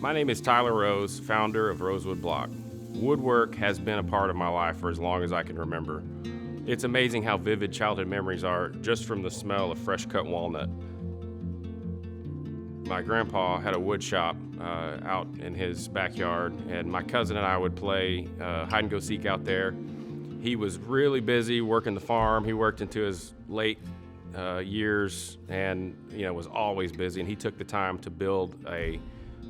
My name is Tyler Rose, founder of RoseWood Block. Woodwork has been a part of my life for as long as I can remember. It's amazing how vivid childhood memories are just from the smell of fresh cut walnut. My grandpa had a wood shop out in his backyard, and my cousin and I would play hide and go seek out there. He was really busy working the farm. He worked into his late years and was always busy, and he took the time to build a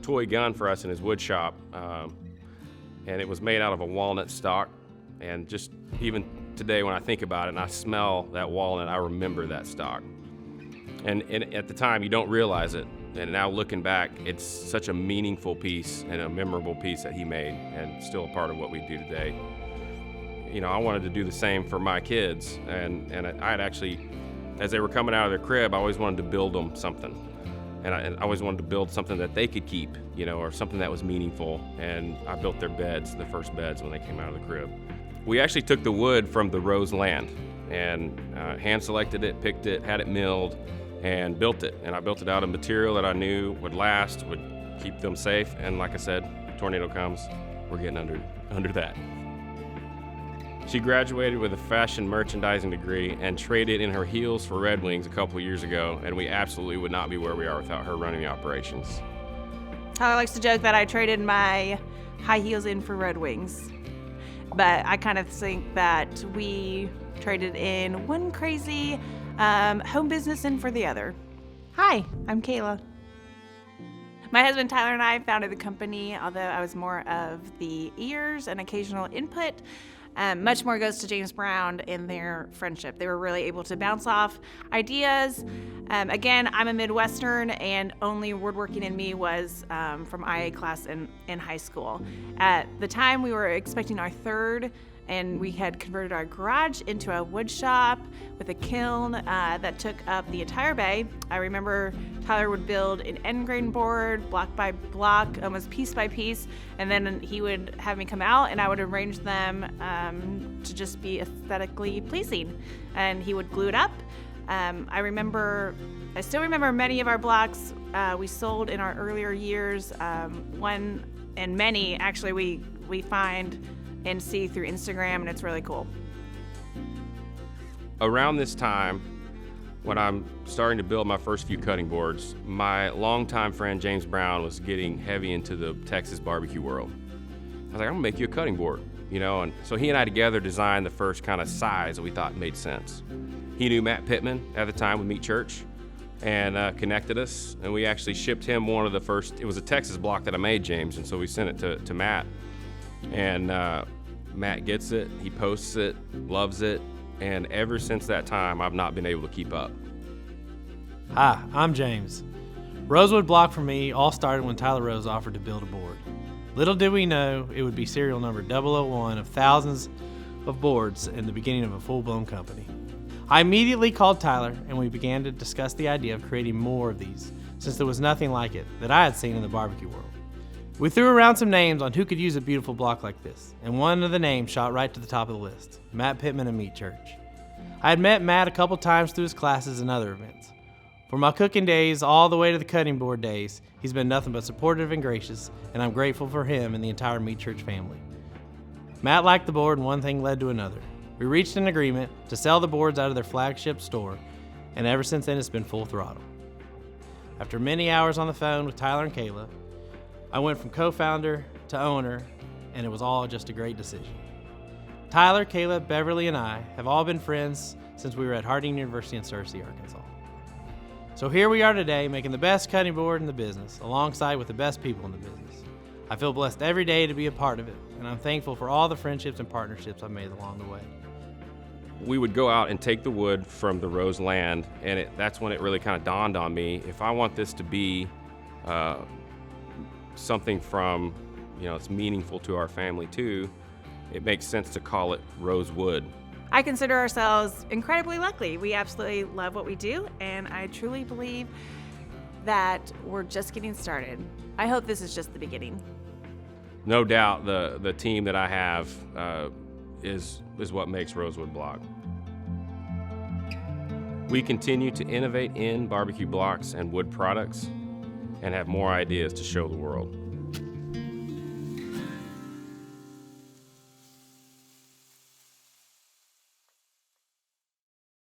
toy gun for us in his wood shop, and it was made out of a walnut stock. And just even today when I think about it and I smell that walnut, I remember that stock. And at the time you don't realize it, and now looking back, it's such a meaningful piece and a memorable piece that he made, and still a part of what we do today. I wanted to do the same for my kids, and I had actually, as they were coming out of their crib, I always wanted to build them something. And I always wanted to build something that they could keep, or something that was meaningful. And I built their beds, the first beds, when they came out of the crib. We actually took the wood from the Rose land and hand-selected it, picked it, had it milled, and built it. And I built it out of material that I knew would last, would keep them safe. And like I said, tornado comes, we're getting under that. She graduated with a fashion merchandising degree and traded in her heels for Red Wings a couple of years ago, and we absolutely would not be where we are without her running the operations. Tyler likes to joke that I traded my high heels in for Red Wings, but I kind of think that we traded in one crazy home business in for the other. Hi, I'm Kayla. My husband Tyler and I founded the company, although I was more of the ears and occasional input. Much more goes to James Brown in their friendship. They were really able to bounce off ideas. Again, I'm a Midwestern, and only woodworking in me was from IA class in high school. At the time, we were expecting our third, and we had converted our garage into a wood shop with a kiln that took up the entire bay. I remember Tyler would build an end grain board, block by block, almost piece by piece, and then he would have me come out and I would arrange them to just be aesthetically pleasing. And he would glue it up. I still remember many of our blocks we sold in our earlier years. One and many actually we find and see through Instagram, and it's really cool. Around this time, when I'm starting to build my first few cutting boards, my longtime friend James Brown was getting heavy into the Texas barbecue world. I was like, I'm gonna make you a cutting board, and so he and I together designed the first kind of size that we thought made sense. He knew Matt Pittman at the time with Meat Church and connected us, and we actually shipped him one of the first. It was a Texas block that I made, James, and so we sent it to Matt. And Matt gets it, he posts it, loves it, and ever since that time, I've not been able to keep up. Hi, I'm James. RoseWood Block for me all started when Tyler Rose offered to build a board. Little did we know it would be serial number 001 of thousands of boards in the beginning of a full-blown company. I immediately called Tyler, and we began to discuss the idea of creating more of these, since there was nothing like it that I had seen in the barbecue world. We threw around some names on who could use a beautiful block like this, and one of the names shot right to the top of the list, Matt Pittman of Meat Church. I had met Matt a couple times through his classes and other events. From my cooking days all the way to the cutting board days, he's been nothing but supportive and gracious, and I'm grateful for him and the entire Meat Church family. Matt liked the board, and one thing led to another. We reached an agreement to sell the boards out of their flagship store, and ever since then it's been full throttle. After many hours on the phone with Tyler and Kayla, I went from co-founder to owner, and it was all just a great decision. Tyler, Kayla, Beverly, and I have all been friends since we were at Harding University in Searcy, Arkansas. So here we are today, making the best cutting board in the business, alongside with the best people in the business. I feel blessed every day to be a part of it, and I'm thankful for all the friendships and partnerships I've made along the way. We would go out and take the wood from the Rose land, and that's when it really kind of dawned on me, if I want this to be something from, it's meaningful to our family too, it makes sense to call it RoseWood. I consider ourselves incredibly lucky. We absolutely love what we do, and I truly believe that we're just getting started. I hope this is just the beginning. No doubt the team that I have is what makes RoseWood Block. We continue to innovate in barbecue blocks and wood products and have more ideas to show the world.